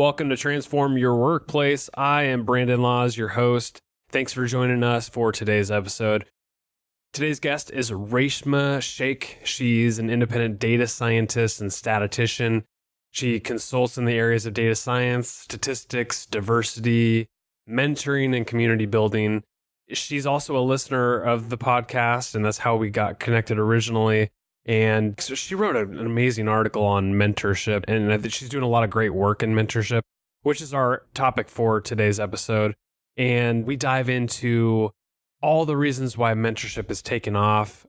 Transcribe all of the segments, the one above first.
Welcome to Transform Your Workplace. I am Brandon Laws, your host. Thanks for joining us for today's episode. Today's guest is Reshama Shaikh. She's an independent data scientist and statistician. She consults in the areas of data science, statistics, diversity, mentoring, and community building. She's also a listener of the podcast, and that's how we got connected originally. And so she wrote an amazing article on mentorship, and I think she's doing a lot of great work in mentorship, which is our topic for today's episode. And we dive into all the reasons why mentorship has taken off.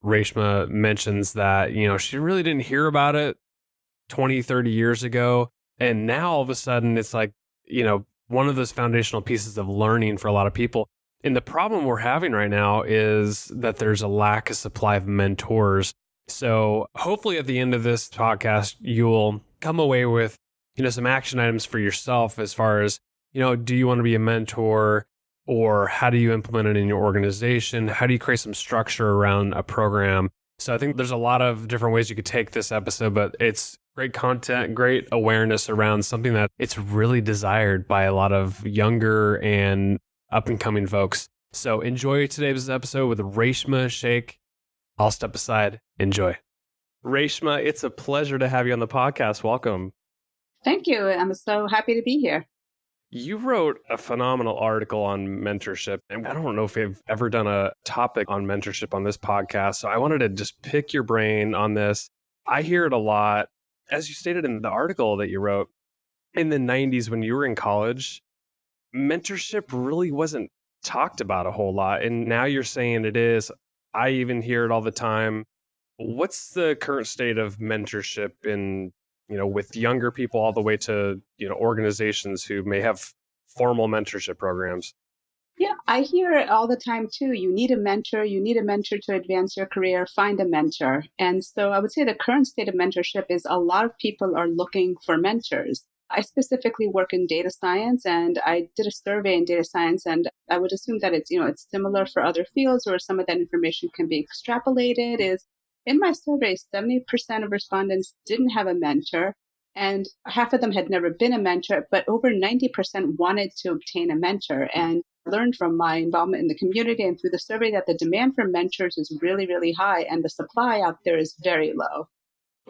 Reshama mentions that, she really didn't hear about it 20, 30 years ago. And now all of a sudden it's like, one of those foundational pieces of learning for a lot of people. And the problem we're having right now is that there's a lack of supply of mentors. So hopefully at the end of this podcast, you'll come away with, some action items for yourself as far as, do you want to be a mentor, or how do you implement it in your organization? How do you create some structure around a program? So I think there's a lot of different ways you could take this episode, but it's great content, great awareness around something that it's really desired by a lot of younger and up-and-coming folks. So enjoy today's episode with Reshama Shaikh. I'll step aside. Enjoy. Reshama, it's a pleasure to have you on the podcast. Welcome. Thank you. I'm so happy to be here. You wrote a phenomenal article on mentorship, and I don't know if we've ever done a topic on mentorship on this podcast, so I wanted to just pick your brain on this. I hear it a lot. As you stated in the article that you wrote, in the 90s when you were in college, mentorship really wasn't talked about a whole lot. And now you're saying it is. I even hear it all the time. What's the current state of mentorship in, with younger people all the way to, organizations who may have formal mentorship programs? Yeah, I hear it all the time too. You need a mentor. You need a mentor to advance your career. Find a mentor. And so I would say the current state of mentorship is a lot of people are looking for mentors. I specifically work in data science, and I did a survey in data science, and I would assume that it's similar for other fields, or some of that information can be extrapolated. Is in my survey, 70% of respondents didn't have a mentor, and half of them had never been a mentor, but over 90% wanted to obtain a mentor. And I learned from my involvement in the community and through the survey that the demand for mentors is really, really high, and the supply out there is very low.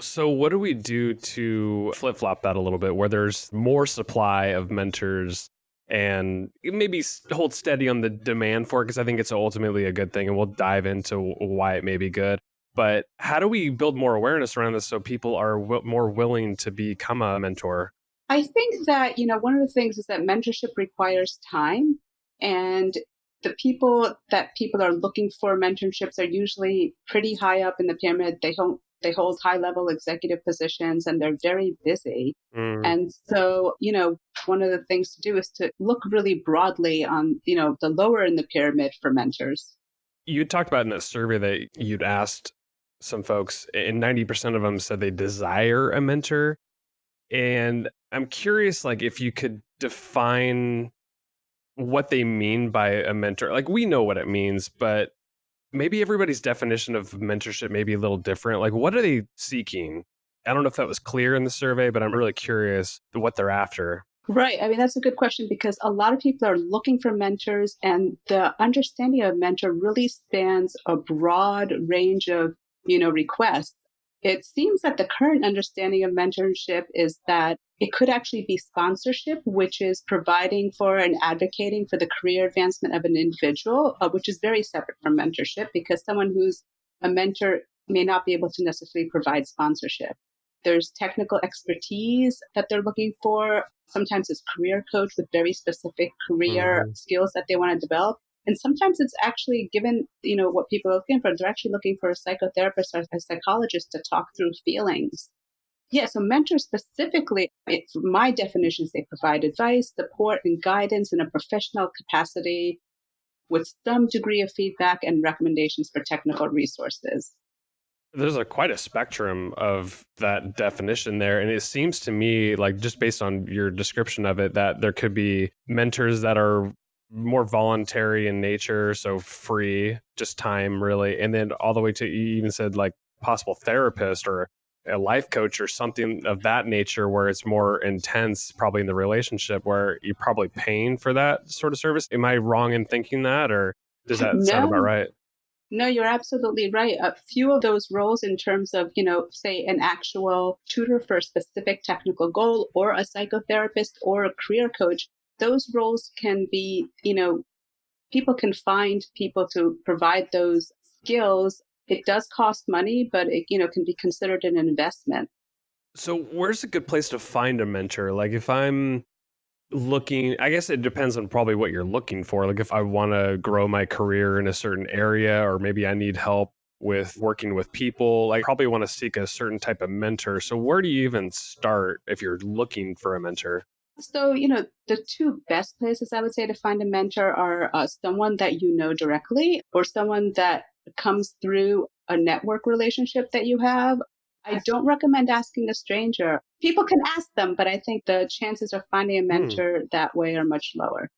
So what do we do to flip-flop that a little bit, where there's more supply of mentors and maybe hold steady on the demand for it? Because I think it's ultimately a good thing, and we'll dive into why it may be good. But how do we build more awareness around this so people are more willing to become a mentor? I think that, one of the things is that mentorship requires time, and the people are looking for mentorships are usually pretty high up in the pyramid. They hold high-level executive positions, and they're very busy. And so, one of the things to do is to look really broadly on, the lower in the pyramid for mentors. You talked about in a survey that you'd asked some folks, and 90% of them said they desire a mentor. And I'm curious, if you could define what they mean by a mentor. We know what it means, but maybe everybody's definition of mentorship may be a little different. What are they seeking? I don't know if that was clear in the survey, but I'm really curious what they're after. Right. I mean, that's a good question, because a lot of people are looking for mentors, and the understanding of mentor really spans a broad range of, requests. It seems that the current understanding of mentorship is that it could actually be sponsorship, which is providing for and advocating for the career advancement of an individual, which is very separate from mentorship, because someone who's a mentor may not be able to necessarily provide sponsorship. There's technical expertise that they're looking for. Sometimes it's career coach with very specific career skills that they want to develop. And sometimes it's actually given, what people are looking for. They're actually looking for a psychotherapist or a psychologist to talk through feelings. Yeah, so mentors specifically, my definition is they provide advice, support, and guidance in a professional capacity with some degree of feedback and recommendations for technical resources. There's quite a spectrum of that definition there. And it seems to me, just based on your description of it, that there could be mentors that are more voluntary in nature, so free, just time really. And then all the way to, you even said possible therapist or a life coach or something of that nature where it's more intense, probably in the relationship, where you're probably paying for that sort of service. Am I wrong in thinking that, or does that sound about No, right? no, you're absolutely right. A few of those roles in terms of, say an actual tutor for a specific technical goal or a psychotherapist or a career coach, those roles can be, people can find people to provide those skills. It does cost money, but it, can be considered an investment. So where's a good place to find a mentor? Like if I'm looking, I guess it depends on probably what you're looking for. Like if I want to grow my career in a certain area, or maybe I need help with working with people, I probably want to seek a certain type of mentor. So where do you even start if you're looking for a mentor? So, the two best places I would say to find a mentor are someone that you know directly or someone that comes through a network relationship that you have. I don't recommend asking a stranger. People can ask them, but I think the chances of finding a Hmm. mentor that way are much lower.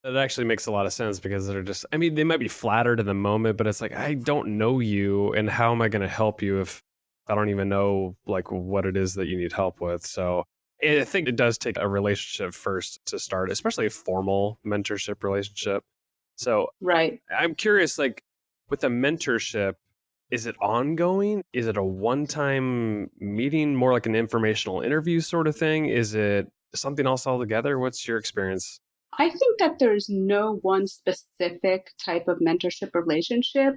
That actually makes a lot of sense because they're just, I mean, they might be flattered in the moment, but it's like, I don't know you. And how am I going to help you if I don't even know like what it is that you need help with? So I think it does take a relationship first to start, especially a formal mentorship relationship. So Right. I'm curious, like with a mentorship, is it ongoing? Is it a one time meeting, more like an informational interview sort of thing? Is it something else altogether? What's your experience? I think that there's no one specific type of mentorship relationship.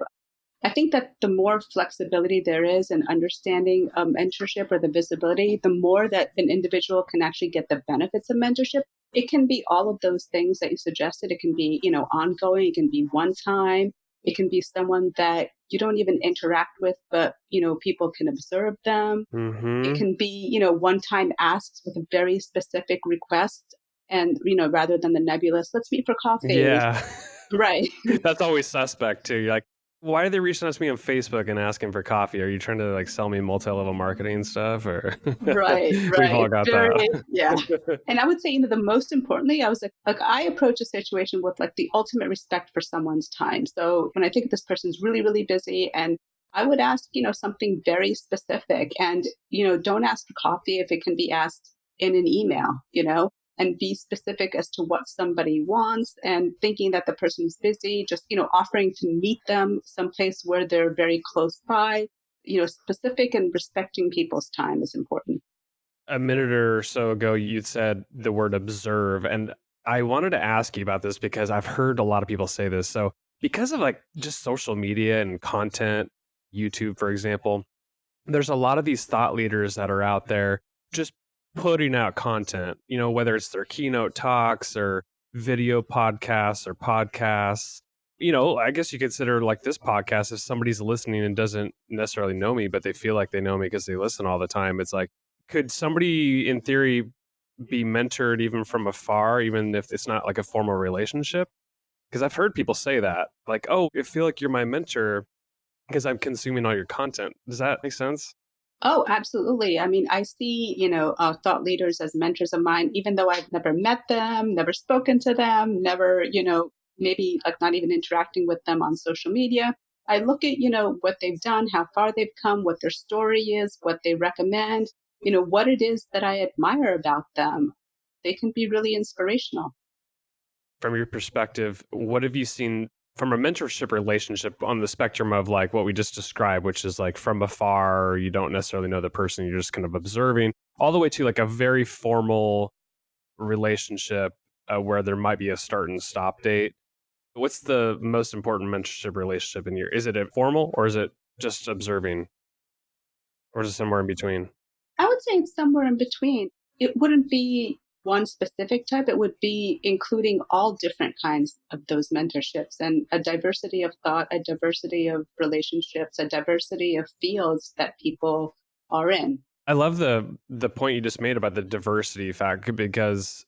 I think that the more flexibility there is in understanding mentorship or the visibility, the more that an individual can actually get the benefits of mentorship. It can be all of those things that you suggested. It can be, ongoing. It can be one time. It can be someone that you don't even interact with, but, people can observe them. It Hmm. can be, one time asks with a very specific request. And, rather than the nebulous, let's meet for coffee. Yeah. Right. That's always suspect too. You're like, why are they reaching out to me on Facebook and asking for coffee? Are you trying to like sell me multi-level marketing stuff or Right, we've right. all It's got very, that. yeah. And I would say, the most importantly, I was like I approach a situation with like the ultimate respect for someone's time. So when I think this person's really, really busy and I would ask, something very specific and, don't ask for coffee if it can be asked in an email, and be specific as to what somebody wants and thinking that the person's busy, just, offering to meet them someplace where they're very close by, specific and respecting people's time is important. A minute or so ago, you said the word observe. And I wanted to ask you about this because I've heard a lot of people say this. So, because of like just social media and content, YouTube, for example, there's a lot of these thought leaders that are out there just putting out content, whether it's their keynote talks or video podcasts. I guess you consider like this podcast, if somebody's listening and doesn't necessarily know me, but they feel like they know me because they listen all the time. It's like, could somebody in theory be mentored even from afar, even if it's not like a formal relationship? Because I've heard people say that, like, oh, I feel like you're my mentor because I'm consuming all your content. Does that make sense? Oh, absolutely. I mean, I see, thought leaders as mentors of mine, even though I've never met them, never spoken to them, never, maybe like not even interacting with them on social media. I look at, what they've done, how far they've come, what their story is, what they recommend, what it is that I admire about them. They can be really inspirational. From your perspective, what have you seen from a mentorship relationship on the spectrum of like what we just described, which is like from afar, you don't necessarily know the person, you're just kind of observing, all the way to like a very formal relationship where there might be a start and stop date. What's the most important mentorship relationship in your? Is it a formal or is it just observing, or is it somewhere in between? I would say it's somewhere in between. It wouldn't be one specific type. It would be including all different kinds of those mentorships and a diversity of thought, a diversity of relationships, a diversity of fields that people are in. I love the point you just made about the diversity fact because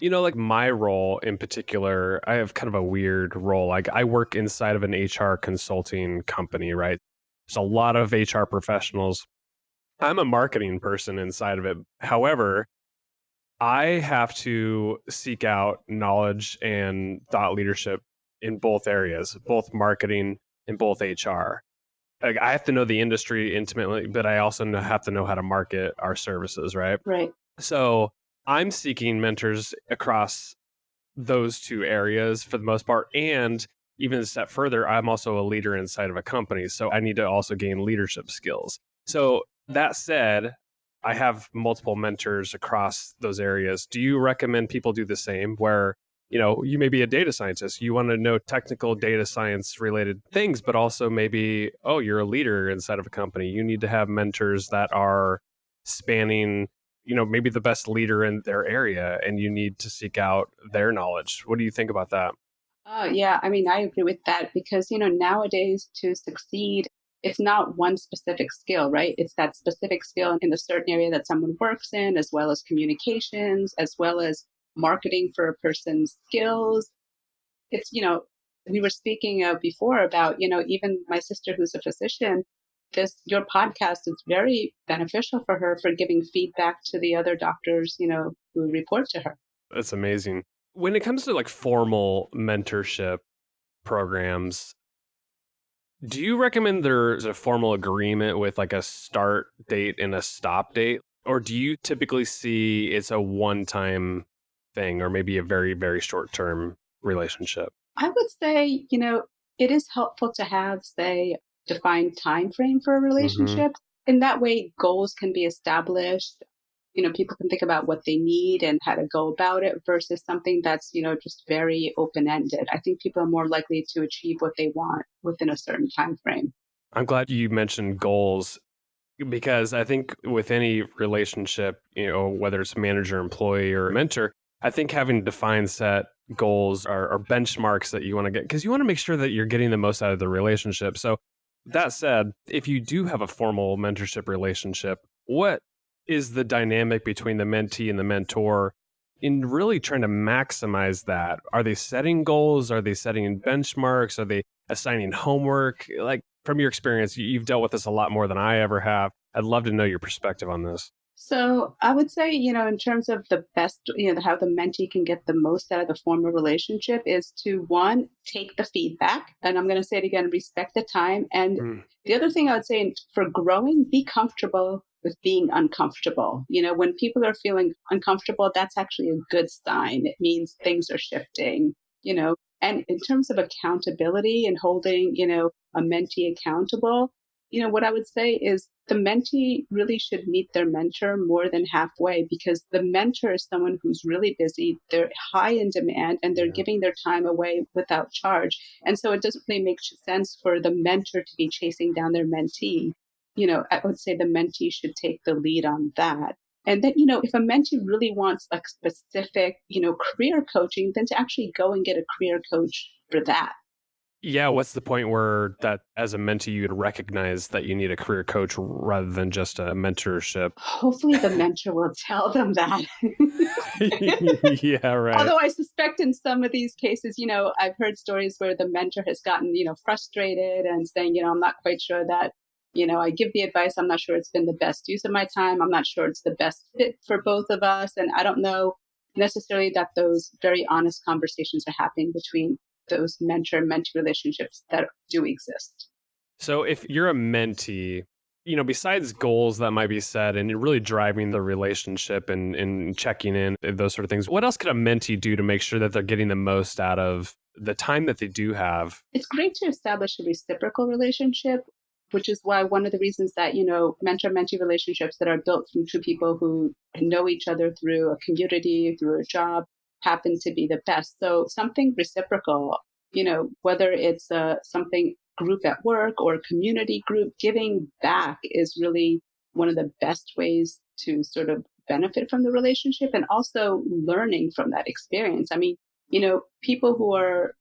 like my role in particular, I have kind of a weird role. Like I work inside of an HR consulting company, right? There's a lot of HR professionals. I'm a marketing person inside of it. However, I have to seek out knowledge and thought leadership in both areas, both marketing and both HR. like, I have to know the industry intimately, but I also have to know how to market our services, right? Right. So I'm seeking mentors across those two areas for the most part. And even a step further, I'm also a leader inside of a company. So I need to also gain leadership skills. So that said, I have multiple mentors across those areas. Do you recommend people do the same where, you may be a data scientist, you want to know technical data science related things, but also maybe, oh, you're a leader inside of a company. You need to have mentors that are spanning maybe the best leader in their area and you need to seek out their knowledge. What do you think about that? Oh, yeah. I mean, I agree with that because, nowadays to succeed, it's not one specific skill, right? It's that specific skill in the certain area that someone works in, as well as communications, as well as marketing for a person's skills. It's, we were speaking before about, even my sister who's a physician, your podcast is very beneficial for her for giving feedback to the other doctors, who report to her. That's amazing. When it comes to like formal mentorship programs, do you recommend there's a formal agreement with like a start date and a stop date? Or do you typically see it's a one time thing or maybe a very, very short term relationship? I would say, it is helpful to have, say, defined time frame for a Hmm. relationship. In that way, goals can be established. People can think about what they need and how to go about it versus something that's, just very open ended. I think people are more likely to achieve what they want within a certain time frame. I'm glad you mentioned goals because I think with any relationship, whether it's manager, employee, or mentor, I think having defined set goals are benchmarks that you want to get because you want to make sure that you're getting the most out of the relationship. So, that said, if you do have a formal mentorship relationship, what is the dynamic between the mentee and the mentor in really trying to maximize that? Are they setting goals? Are they setting benchmarks? Are they assigning homework? Like, from your experience, you've dealt with this a lot more than I ever have. I'd love to know your perspective on this. So I would say, in terms of the best, how the mentee can get the most out of the formal relationship is to one, take the feedback. And I'm going to say it again, respect the time. And Mm, the other thing I would say for growing, be comfortable with being uncomfortable. When people are feeling uncomfortable, that's actually a good sign. It means things are shifting, you know. And in terms of accountability and holding, a mentee accountable, what I would say is the mentee really should meet their mentor more than halfway because the mentor is someone who's really busy, they're high in demand, and they're yeah. giving their time away without charge. And so it doesn't really make sense for the mentor to be chasing down their mentee. I would say the mentee should take the lead on that. And then, if a mentee really wants like specific, career coaching, then to actually go and get a career coach for that. Yeah, what's the point where that as a mentee you would recognize that you need a career coach rather than just a mentorship? Hopefully the mentor will tell them that. Yeah, right. Although I suspect in some of these cases, I've heard stories where the mentor has gotten, frustrated and saying, I'm not quite sure that, I give the advice. I'm not sure it's been the best use of my time. I'm not sure it's the best fit for both of us. And I don't know necessarily that those very honest conversations are happening between those mentor-mentee relationships that do exist. So if you're a mentee, besides goals that might be set and really driving the relationship and checking in, those sort of things, what else could a mentee do to make sure that they're getting the most out of the time that they do have? It's great to establish a reciprocal relationship, which is why one of the reasons that, mentor mentee relationships that are built from two people who know each other through a community, through a job, happen to be the best. So something reciprocal, whether it's something group at work or a community group, giving back is really one of the best ways to sort of benefit from the relationship and also learning from that experience. I mean, people who are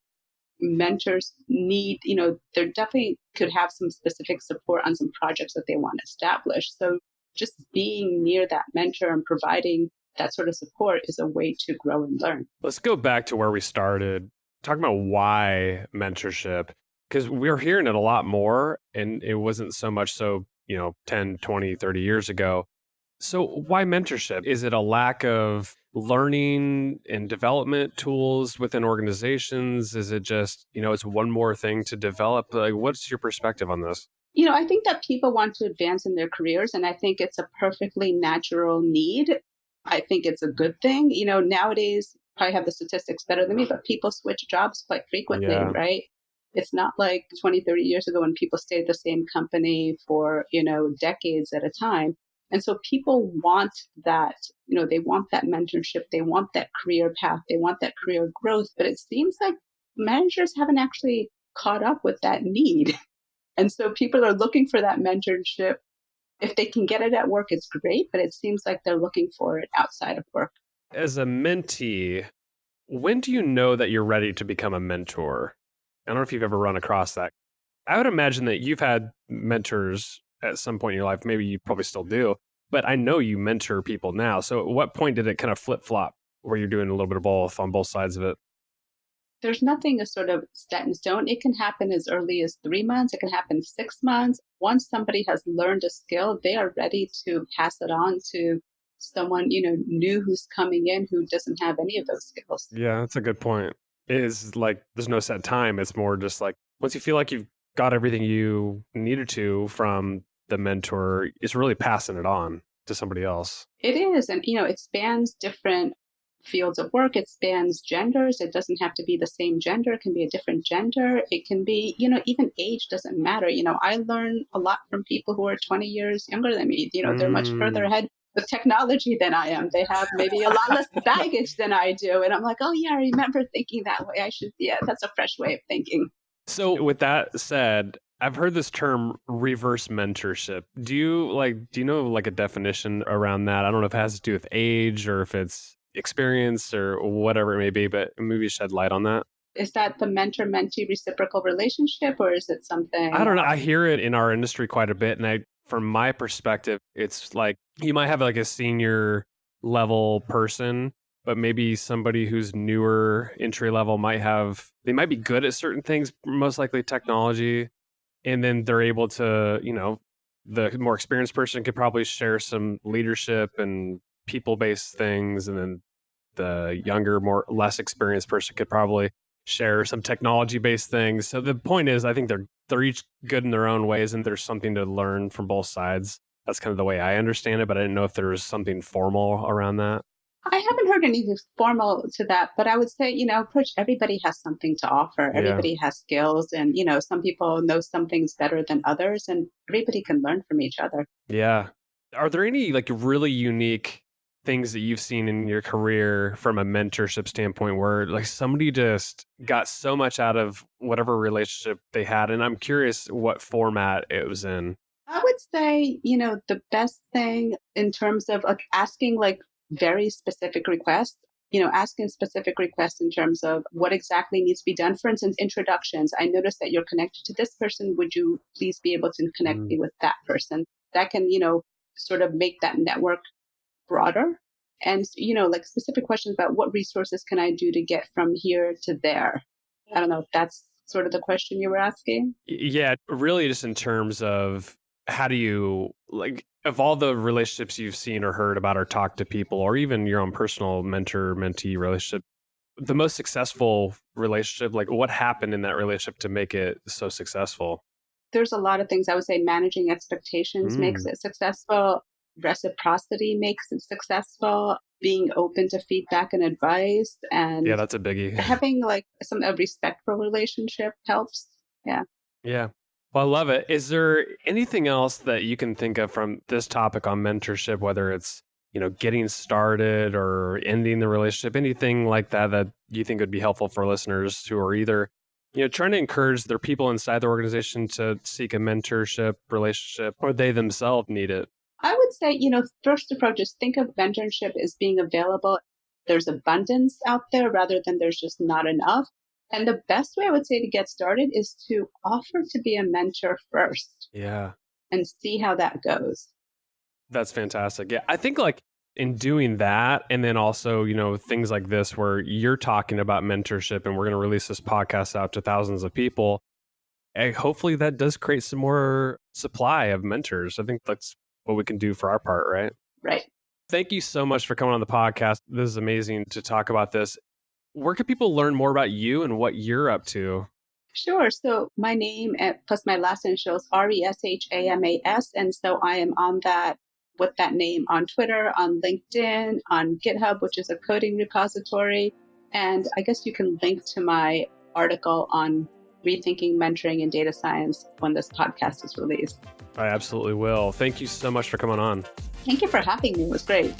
mentors need, they definitely could have some specific support on some projects that they want to establish. So just being near that mentor and providing that sort of support is a way to grow and learn. Let's go back to where we started, talking about why mentorship, because we're hearing it a lot more and it wasn't so much so, 10, 20, 30 years ago. So, why mentorship? Is it a lack of learning and development tools within organizations? Is it just, it's one more thing to develop? Like, what's your perspective on this? I think that people want to advance in their careers, and I think it's a perfectly natural need. I think it's a good thing. Nowadays, probably have the statistics better than me, but people switch jobs quite frequently, Yeah. right? It's not like 20, 30 years ago when people stayed at the same company for, decades at a time. And so people want that, they want that mentorship, they want that career path, they want that career growth, but it seems like managers haven't actually caught up with that need. And so people are looking for that mentorship. If they can get it at work, it's great, but it seems like they're looking for it outside of work. As a mentee, when do you know that you're ready to become a mentor? I don't know if you've ever run across that. I would imagine that you've had mentors at some point in your life. Maybe you probably still do, but I know you mentor people now. So at what point did it kind of flip flop where you're doing a little bit of both on both sides of it? There's nothing is sort of set in stone. It can happen as early as 3 months. It can happen 6 months. Once somebody has learned a skill, they are ready to pass it on to someone, new who's coming in who doesn't have any of those skills. Yeah, that's a good point. It is like there's no set time. It's more just like once you feel like you've got everything you needed to from the mentor, it's really passing it on to somebody else. It is. And, it spans different fields of work. It spans genders. It doesn't have to be the same gender. It can be a different gender. It can be, even age doesn't matter. I learn a lot from people who are 20 years younger than me. They're much further Mm. ahead with technology than I am. They have maybe a lot less baggage than I do. And I'm like, oh, yeah, I remember thinking that way. That's a fresh way of thinking. So with that said, I've heard this term reverse mentorship. Do you know like a definition around that? I don't know if it has to do with age or if it's experience or whatever it may be, but maybe shed light on that. Is that the mentor mentee reciprocal relationship, or is it I something don't know. else? I hear it in our industry quite a bit. And from my perspective, it's like you might have like a senior level person, but maybe somebody who's newer entry level they might be good at certain things, most likely technology. And then they're able to, the more experienced person could probably share some leadership and people based things. And then the younger, more less experienced person could probably share some technology based things. So the point is, I think they're each good in their own ways, and there's something to learn from both sides. That's kind of the way I understand it, but I didn't know if there was something formal around that. I haven't heard anything formal to that, but I would say, approach everybody has something to offer. Yeah, Everybody has skills, and, some people know some things better than others, and everybody can learn from each other. yeah. Are there any like really unique things that you've seen in your career from a mentorship standpoint where like somebody just got so much out of whatever relationship they had? And I'm curious what format it was in. I would say, the best thing in terms of like asking like very specific requests, asking specific requests in terms of what exactly needs to be done. For instance, introductions. I noticed that you're connected to this person. Would you please be able to connect Mm. me with that person? That can, sort of make that network broader. And, like specific questions about what resources can I do to get from here to there? I don't know if that's sort of the question you were asking. Yeah, really just in terms of how do you like of all the relationships you've seen or heard about or talked to people or even your own personal mentor mentee relationship, the most successful relationship, like what happened in that relationship to make it so successful? There's a lot of things. I would say managing expectations makes Mm. it successful. Reciprocity makes it successful. Being open to feedback and advice, Yeah, and that's a biggie. having like a respectful relationship helps. Yeah. Yeah. Well, I love it. Is there anything else that you can think of from this topic on mentorship, whether it's, getting started or ending the relationship, anything like that that you think would be helpful for listeners who are either, trying to encourage their people inside the organization to seek a mentorship relationship or they themselves need it? I would say, first approach is think of mentorship as being available. There's abundance out there rather than there's just not enough. And the best way I would say to get started is to offer to be a mentor first Yeah. and see how that goes. That's fantastic. Yeah. I think like in doing that, and then also, things like this where you're talking about mentorship and we're going to release this podcast out to thousands of people. And hopefully that does create some more supply of mentors. I think that's what we can do for our part, right? Right. Thank you so much for coming on the podcast. This is amazing to talk about this. Where can people learn more about you and what you're up to? Sure. So my name plus my last initials Reshamas, and so I am on that with that name on Twitter, on LinkedIn, on GitHub, which is a coding repository, and I guess you can link to my article on rethinking mentoring in data science when this podcast is released. I absolutely will. Thank you so much for coming on. Thank you for having me. It was great.